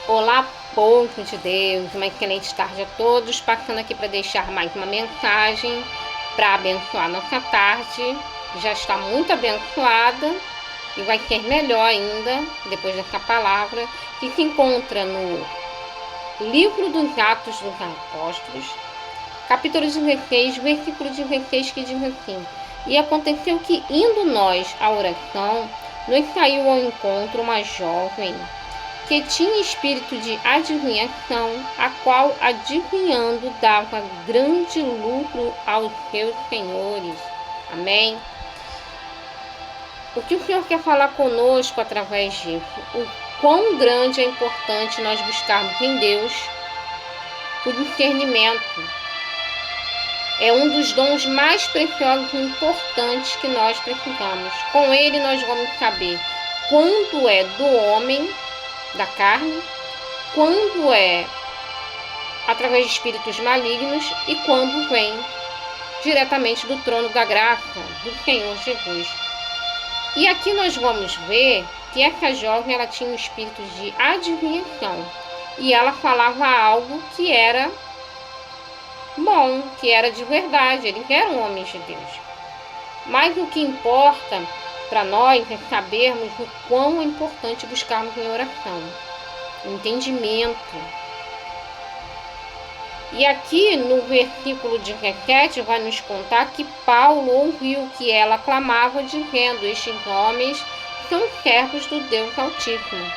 Olá, povo de Deus, uma excelente tarde a todos. Passando aqui para deixar mais uma mensagem para abençoar nossa tarde. Já está muito abençoada e vai ser melhor ainda depois dessa palavra, que se encontra no livro dos Atos dos Apóstolos, capítulo 16, versículo 16, que diz assim: E aconteceu que, indo nós à oração, nos saiu ao encontro uma jovem que tinha espírito de adivinhação, a qual, adivinhando, dava grande lucro aos seus senhores. Amém? O que o Senhor quer falar conosco através disso? O quão grande é importante nós buscarmos em Deus o discernimento. É um dos dons mais preciosos e importantes que nós precisamos. Com ele nós vamos saber quando é do homem, da carne, quando é através de espíritos malignos e quando vem diretamente do trono da graça do Senhor Jesus. E aqui nós vamos ver que essa jovem ela tinha um espírito de adivinhação e ela falava algo que era bom, que era de verdade, eles eram homens de Deus. Mas o que importa para nós é sabermos o quão é importante buscarmos em oração, entendimento. E aqui no versículo 17 vai nos contar que Paulo ouviu que ela clamava dizendo: estes homens são servos do Deus Altíssimo.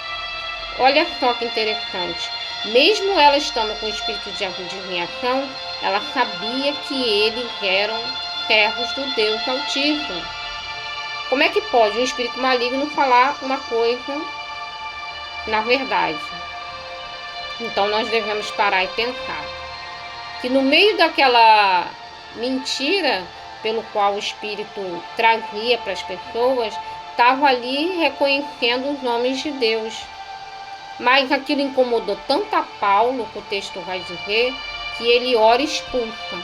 Olha só que interessante. Mesmo ela estando com o espírito de adivinhação, ela sabia que eles eram servos do Deus Altíssimo. Como é que pode um espírito maligno falar uma coisa na verdade? Então nós devemos parar e pensar que no meio daquela mentira pelo qual o espírito trazia para as pessoas, estava ali reconhecendo os nomes de Deus. Mas aquilo incomodou tanto a Paulo, que o texto vai dizer, que ele ora e expulsa.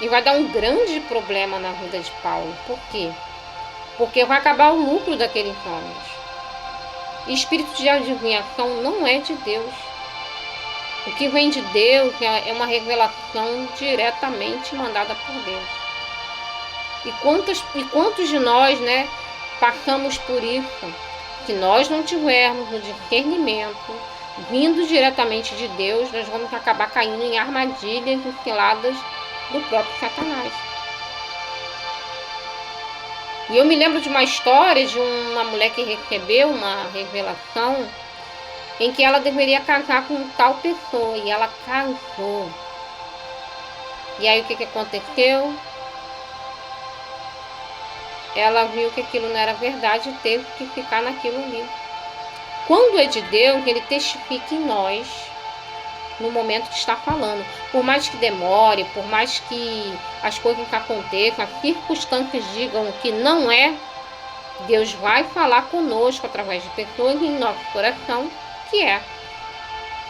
E vai dar um grande problema na vida de Paulo. Por quê? Porque vai acabar o lucro daqueles homens. Espírito de adivinhação não é de Deus. O que vem de Deus é uma revelação diretamente mandada por Deus. E quantos de nós, passamos por isso? Se nós não tivermos o discernimento vindo diretamente de Deus, nós vamos acabar caindo em armadilhas e ciladas do próprio Satanás. E eu me lembro de uma história de uma mulher que recebeu uma revelação em que ela deveria casar com tal pessoa, e ela casou. E aí o que aconteceu? Ela viu que aquilo não era verdade e teve que ficar naquilo ali. Quando é de Deus, ele testifica em nós no momento que está falando. Por mais que demore, por mais que as coisas aconteçam, as circunstâncias digam que não é, Deus vai falar conosco através de pessoas em nosso coração que é,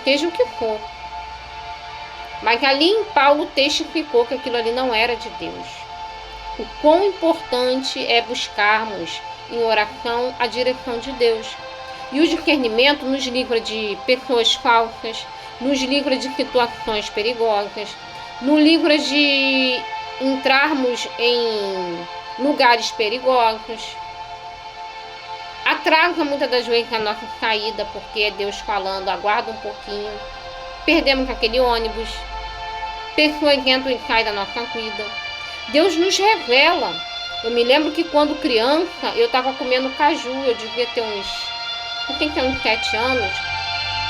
seja o que for. Mas ali em Paulo testificou que aquilo ali não era de Deus. O quão importante é buscarmos em oração a direção de Deus. E o discernimento nos livra de pessoas falsas, nos livra de situações perigosas, nos livra de entrarmos em lugares perigosos. Atrasa muitas das vezes a nossa saída, porque é Deus falando, aguarda um pouquinho. Perdemos aquele ônibus. Pessoas entram e saem da nossa vida. Deus nos revela. Eu me lembro que quando criança, eu estava comendo caju, eu devia ter uns 7 anos.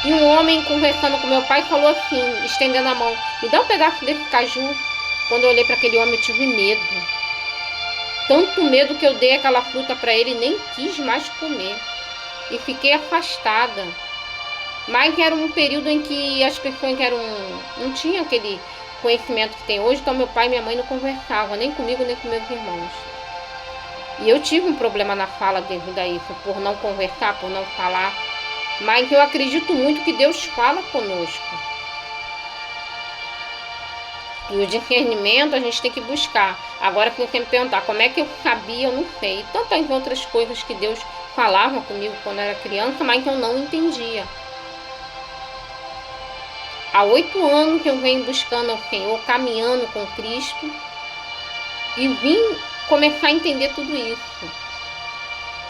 E um homem conversando com meu pai falou assim, estendendo a mão: me dá um pedaço desse caju. Quando eu olhei para aquele homem, eu tive medo. Tanto medo que eu dei aquela fruta para ele e nem quis mais comer. E fiquei afastada. Mas era um período em que as pessoas não tinham aquele conhecimento que tem hoje. Então meu pai e minha mãe não conversavam, nem comigo, nem com meus irmãos. E eu tive um problema na fala devido a isso, por não conversar, por não falar. Mas eu acredito muito que Deus fala conosco. E o discernimento a gente tem que buscar. Agora que você me perguntar como é que eu sabia, eu não sei. E tantas outras coisas que Deus falava comigo quando eu era criança, mas eu não entendia. Há 8 anos que eu venho buscando ao Senhor, caminhando com Cristo, e vim começar a entender tudo isso.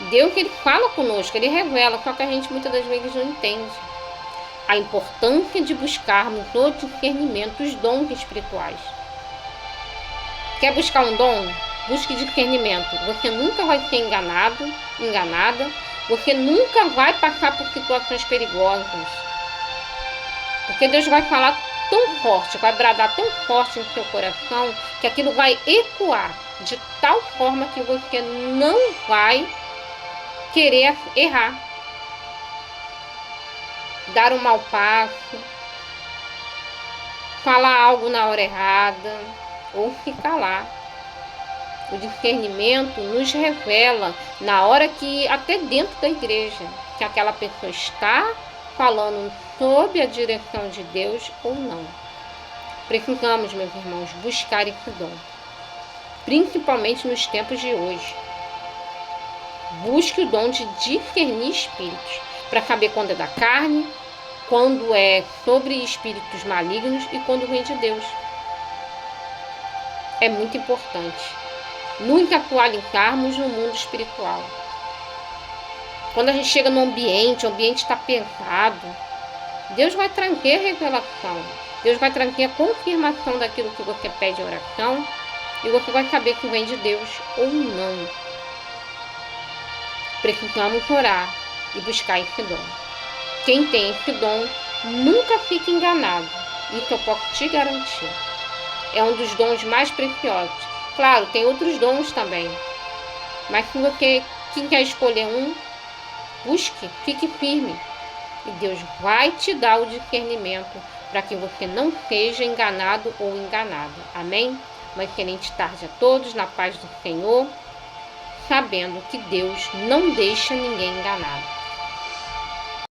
Deus, Ele fala conosco, Ele revela, só que a gente muitas das vezes não entende a importância de buscarmos o discernimento, os dons espirituais. Quer buscar um dom? Busque discernimento. Você nunca vai ser enganada. Você nunca vai passar por situações perigosas. Porque Deus vai falar tão forte, vai bradar tão forte no seu coração, que aquilo vai ecoar de tal forma que você não vai querer errar, dar um mau passo, falar algo na hora errada ou ficar lá. O discernimento nos revela na hora que, até dentro da igreja, que aquela pessoa está falando sob a direção de Deus ou não. Precisamos, meus irmãos, buscar esse dom, principalmente nos tempos de hoje. Busque o dom de discernir espíritos, para saber quando é da carne, quando é sobre espíritos malignos e quando vem de Deus. É muito importante nos atualizarmos no mundo espiritual. Quando a gente chega no ambiente, o ambiente está pesado, Deus vai trazer revelação. Deus vai trazer a confirmação daquilo que você pede em oração, e você vai saber que vem de Deus ou não. Precisamos orar e buscar esse dom. Quem tem esse dom nunca fica enganado. Isso eu posso te garantir. É um dos dons mais preciosos. Claro, tem outros dons também. Mas se você quer escolher um, busque, fique firme. E Deus vai te dar o discernimento para que você não seja enganado ou enganada. Amém? Uma excelente tarde a todos, na paz do Senhor, sabendo que Deus não deixa ninguém enganado.